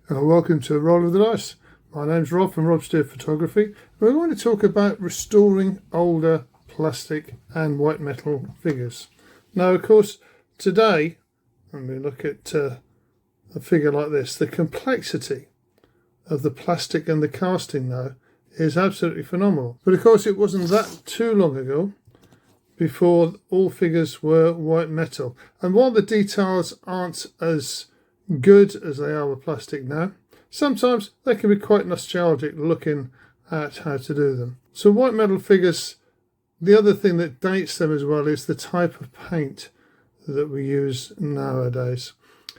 Hello, welcome to Roll of the Dice. My name's Rob from Rob Steer Photography. We're going to talk about restoring older plastic and white metal figures. Now, of course, today, when we look at a figure like this, the complexity of the plastic and the casting now is absolutely phenomenal. But of course, it wasn't that too long ago before all figures were white metal. And while the details aren't as good as they are with plastic now, sometimes they can be quite nostalgic looking at how to do them. So white metal figures, the other thing that dates them as well is the type of paint that we use nowadays.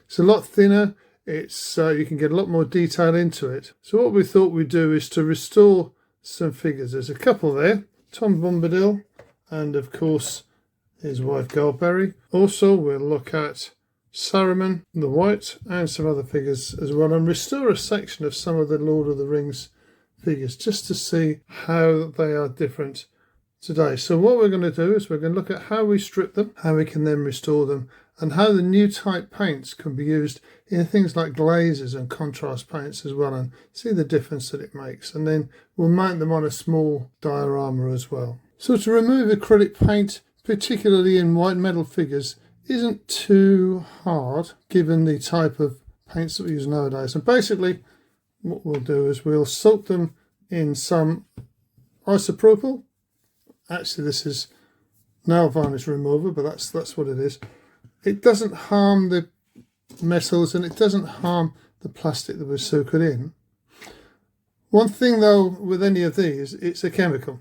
It's a lot thinner, it's you can get a lot more detail into it. So what we thought we'd do is to restore some figures. There's a couple there, Tom Bombadil and of course his wife Goldberry. Also we'll look at Saruman the White and some other figures as well, and restore a section of some of the Lord of the Rings figures just to see how they are different today. So what we're going to do is we're going to look at how we strip them, how we can then restore them, and how the new type paints can be used in things like glazes and contrast paints as well, and see the difference that it makes. And then we'll mount them on a small diorama as well. So to remove acrylic paint, particularly in white metal figures, isn't too hard given the type of paints that we use nowadays. And basically what we'll do is we'll soak them in some isopropyl. Actually this is nail varnish remover, but that's what it is. It doesn't harm the metals and it doesn't harm the plastic that we soak it in. One thing though with any of these, it's a chemical.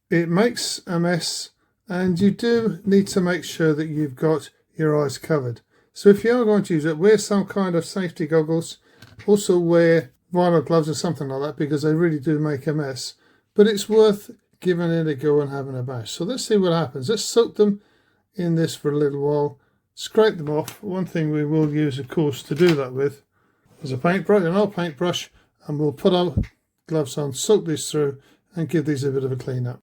It makes a mess, and you do need to make sure that you've got your eyes covered. So if you are going to use it, wear some kind of safety goggles. Also wear vinyl gloves or something like that, because they really do make a mess. But it's worth giving it a go and having a bash. So let's see what happens. Let's soak them in this for a little while. Scrape them off. One thing we will use, of course, to do that with is a paintbrush, an old paintbrush, and we'll put our gloves on, soak these through, and give these a bit of a clean up.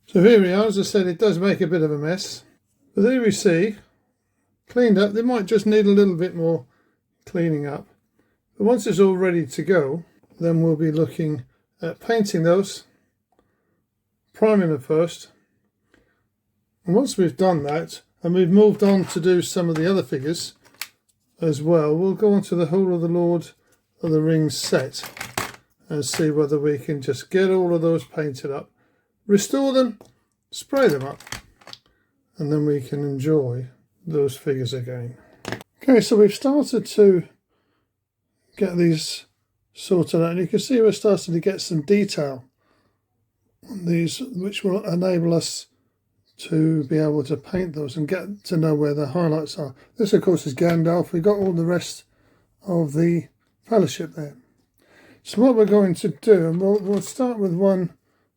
So here we are. As I said, it does make a bit of a mess, but there we see, cleaned up. They might just need a little bit more cleaning up, but once it's all ready to go, then we'll be looking at painting those, priming them first, and once we've done that and we've moved on to do some of the other figures as well, we'll go on to the whole of the Lord of the Rings set and see whether we can just get all of those painted up, restore them, spray them up, and then we can enjoy those figures again. Okay, so we've started to get these sorted out, and you can see we're starting to get some detail on these, which will enable us to be able to paint those and get to know where the highlights are. This, of course, is Gandalf. We've got all the rest of the Fellowship there. So what we're going to do, and we'll start with one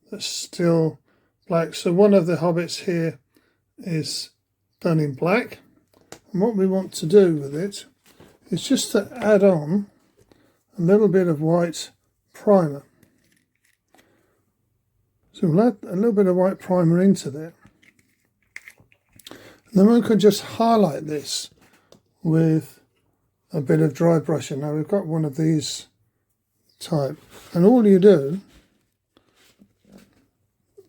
that's still black. So one of the hobbits here is done in black, and what we want to do with it is just to add on a little bit of white primer. So we'll add a little bit of white primer into there, and then we can just highlight this with a bit of dry brushing. Now we've got one of these type, and all you do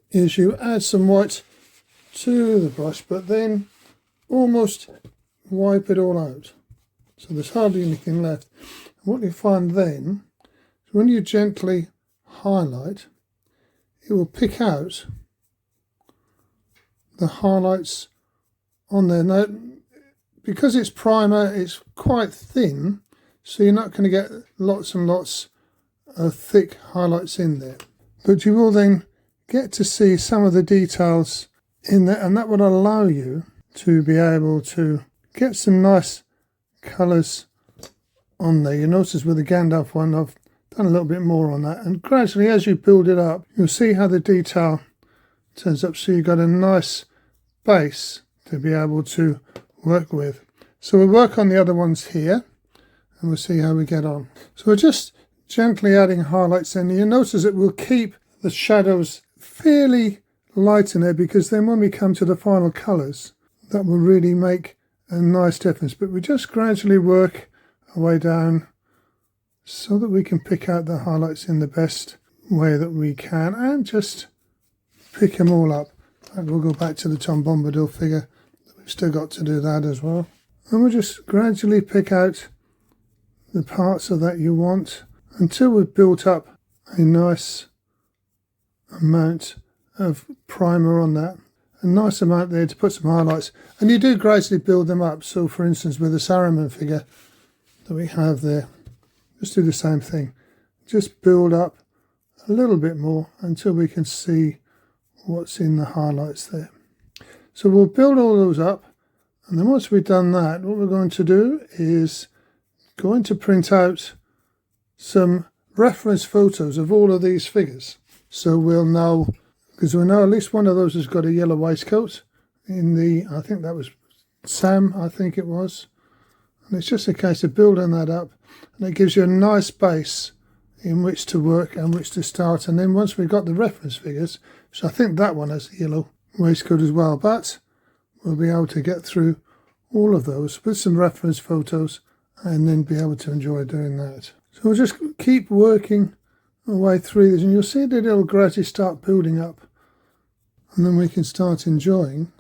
is you add some white to the brush, but then almost wipe it all out, so there's hardly anything left. And what you find then is when you gently highlight, it will pick out the highlights on there. Now, because it's primer, it's quite thin, so you're not going to get lots and lots of thick highlights in there, but you will then get to see some of the details in there, and that will allow you to be able to get some nice colours on there. You notice with the Gandalf one I've done a little bit more on that, and gradually as you build it up you'll see how the detail turns up, so you've got a nice base to be able to work with. So we'll work on the other ones here and we'll see how we get on. So we're just gently adding highlights in. You'll notice it will keep the shadows fairly light in there, because then when we come to the final colours that will really make a nice difference. But we just gradually work our way down so that we can pick out the highlights in the best way that we can, and just pick them all up. And we'll go back to the Tom Bombadil figure. We've still got to do that as well. And we'll just gradually pick out the parts of that you want until we've built up a nice amount of primer on that. A nice amount there to put some highlights. And you do gradually build them up. So for instance with the Saruman figure that we have there, just do the same thing. Just build up a little bit more until we can see what's in the highlights there. So we'll build all those up, and then once we've done that, what we're going to do is going to print out some reference photos of all of these figures. So we'll know, because we know at least one of those has got a yellow waistcoat in the, I think that was Sam, I think it was. And it's just a case of building that up, and it gives you a nice base in which to work and which to start. And then once we've got the reference figures, so I think that one has a yellow waistcoat as well, but we'll be able to get through all of those with some reference photos and then be able to enjoy doing that. So we'll just keep working our way through this, and you'll see that it'll gradually start building up, and then we can start enjoying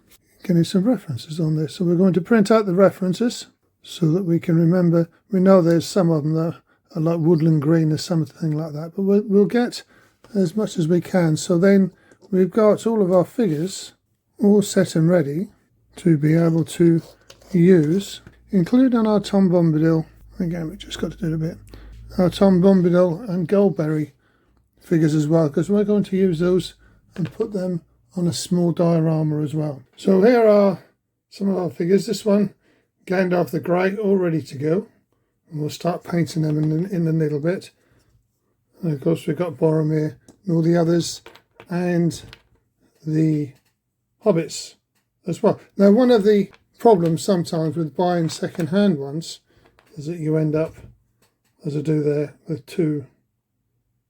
getting some references on this. So we're going to print out the references so that we can remember. We know there's some of them that are like woodland green or something like that, but we'll get as much as we can. So then we've got all of our figures all set and ready to be able to use, including our Tom Bombadil. Again, we just got to do a bit. Our Tom Bombadil and Goldberry figures as well, because we're going to use those and put them on a small diorama as well. So here are some of our figures. This one, Gandalf the Grey, all ready to go. And we'll start painting them in a little bit. And of course we've got Boromir and all the others, and the Hobbits as well. Now one of the problems sometimes with buying second-hand ones is that you end up, as I do there, with 2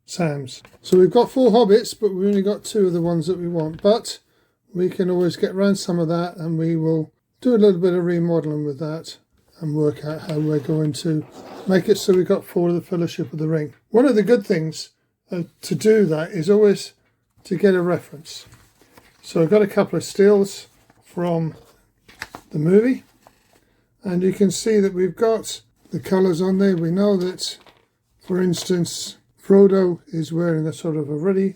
Sams. So we've got 4 Hobbits, but we've only got 2 of the ones that we want. But we can always get around some of that, and we will do a little bit of remodeling with that and work out how we're going to make it so we've got 4 of the Fellowship of the Ring. One of the good things to do that is always to get a reference. So I've got a couple of stills from the movie, and you can see that we've got the colours on there. We know that, for instance, Frodo is wearing a sort of a ruddy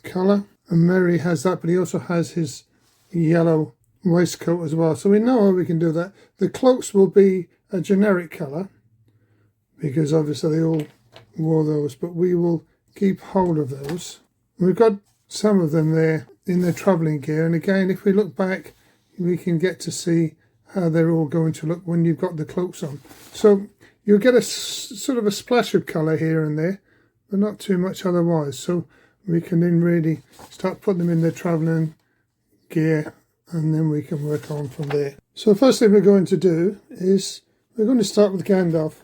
colour, and Merry has that, but he also has his yellow waistcoat as well. So we know how we can do that. The cloaks will be a generic colour, because obviously they all wore those, but we will keep hold of those. We've got some of them there in their travelling gear, and again, if we look back, we can get to see how they're all going to look when you've got the cloaks on. So you'll get a sort of a splash of colour here and there, but not too much otherwise. So we can then really start putting them in their travelling gear, and then we can work on from there. So the first thing we're going to do is we're going to start with Gandalf.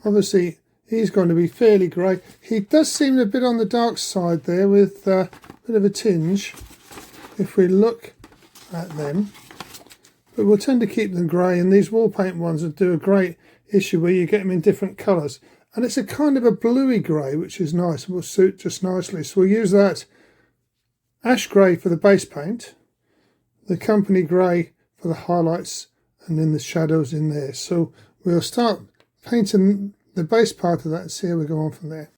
Obviously he's going to be fairly grey. He does seem a bit on the dark side there, with a bit of a tinge if we look at them, but we'll tend to keep them grey, and these wall paint ones will do a great issue where you get them in different colours, and it's a kind of a bluey grey, which is nice and will suit just nicely. So we'll use that ash grey for the base paint, the company grey for the highlights, and then the shadows in there. So we'll start painting the base part of that and see how we go on from there.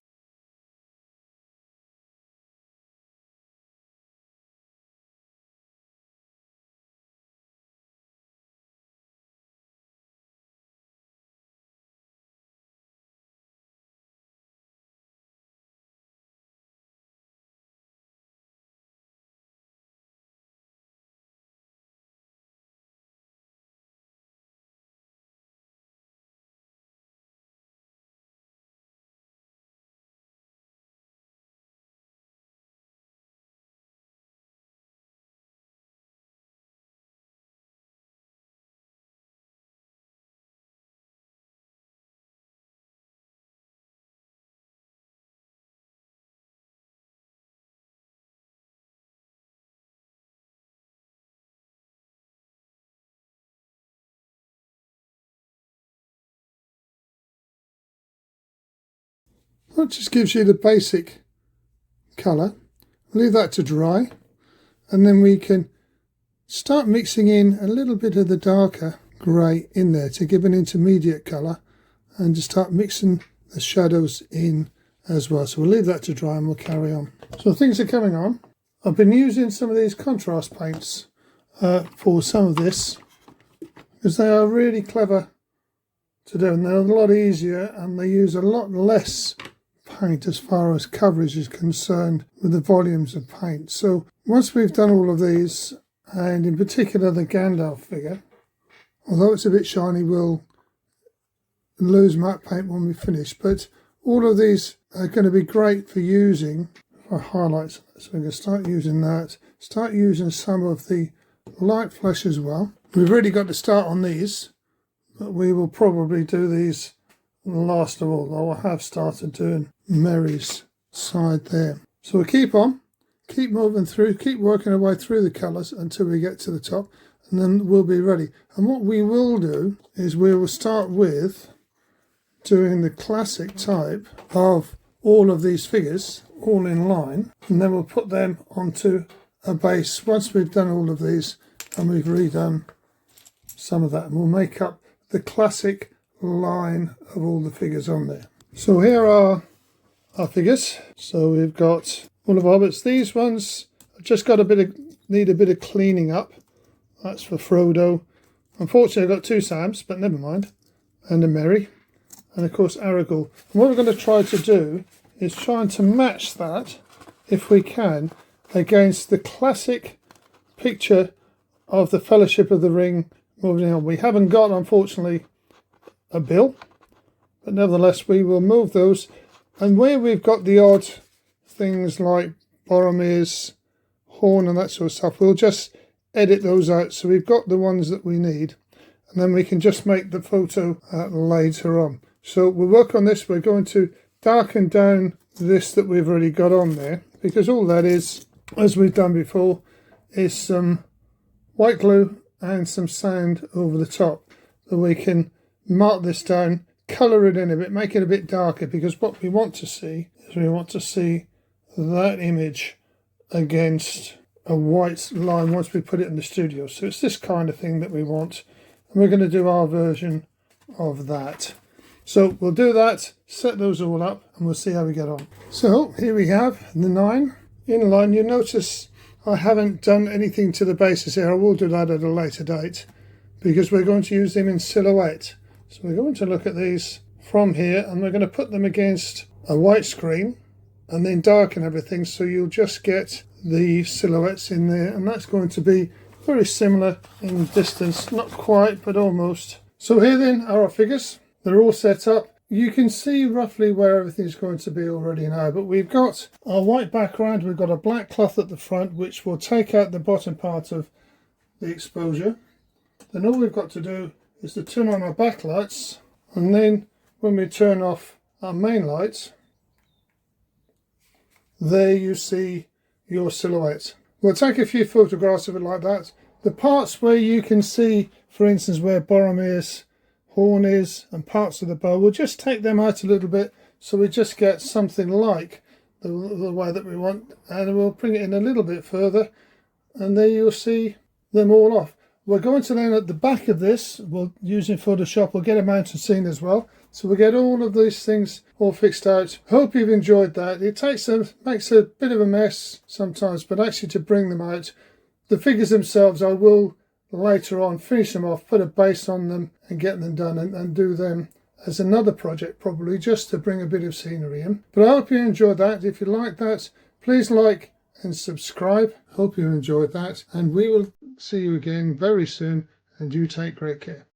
That just gives you the basic colour. Leave that to dry, and then we can start mixing in a little bit of the darker grey in there to give an intermediate colour, and just start mixing the shadows in as well. So we'll leave that to dry and we'll carry on. So things are coming on. I've been using some of these contrast paints for some of this, because they are really clever to do, and they're a lot easier, and they use a lot less paint as far as coverage is concerned with the volumes of paint. So once we've done all of these, and in particular the Gandalf figure, although it's a bit shiny, we'll lose matte paint when we finish, but all of these are going to be great for using for highlights. So we're going to start using that, start using some of the light flesh as well. We've really got to start on these, but we will probably do these last of all, though I have started doing Merry's side there. So we'll keep on, keep moving through, keep working our way through the colours until we get to the top, and then we'll be ready. And what we will do is we will start with doing the classic type of all of these figures all in line, and then we'll put them onto a base once we've done all of these and we've redone some of that, and we'll make up the classic line of all the figures on there. So here are our figures. So we've got all of our bits. These ones have just got need a bit of cleaning up. That's for Frodo. Unfortunately I've got two Sams, but never mind. And a Merry. And of course Aragorn. And what we're going to try to do is trying to match that, if we can, against the classic picture of the Fellowship of the Ring moving on. We haven't got, unfortunately, a bill, but nevertheless we will move those, and where we've got the odd things like Boromir's horn and that sort of stuff, we'll just edit those out so we've got the ones that we need, and then we can just make the photo later on. So we'll work on this. We're going to darken down this that we've already got on there, because all that is, as we've done before, is some white glue and some sand over the top, so we can mark this down, colour it in a bit, make it a bit darker, because what we want to see is we want to see that image against a white line once we put it in the studio. So it's this kind of thing that we want, and we're going to do our version of that. So we'll do that, set those all up, and we'll see how we get on. So here we have the 9 in line. You notice I haven't done anything to the bases here. I will do that at a later date, because we're going to use them in silhouette. So we're going to look at these from here, and we're going to put them against a white screen and then darken everything, so you'll just get the silhouettes in there, and that's going to be very similar in distance, not quite but almost. So here then are our figures. They're all set up. You can see roughly where everything's going to be already now, but we've got our white background, we've got a black cloth at the front which will take out the bottom part of the exposure. Then all we've got to do is to turn on our backlights, and then when we turn off our main lights, there you see your silhouette. We'll take a few photographs of it like that. The parts where you can see, for instance, where Boromir's horn is and parts of the bow, we'll just take them out a little bit so we just get something like the way that we want, and we'll bring it in a little bit further, and there you'll see them all off. We're going to then at the back of this, we'll use in Photoshop, we'll get a mountain scene as well, so we'll get all of these things all fixed out. Hope you've enjoyed that. It makes a bit of a mess sometimes, but actually to bring them out, the figures themselves I will later on finish them off, put a base on them and get them done, and do them as another project probably, just to bring a bit of scenery in. But I hope you enjoyed that. If you like that, please like and subscribe. Hope you enjoyed that, and we will see you again very soon, and you take great care.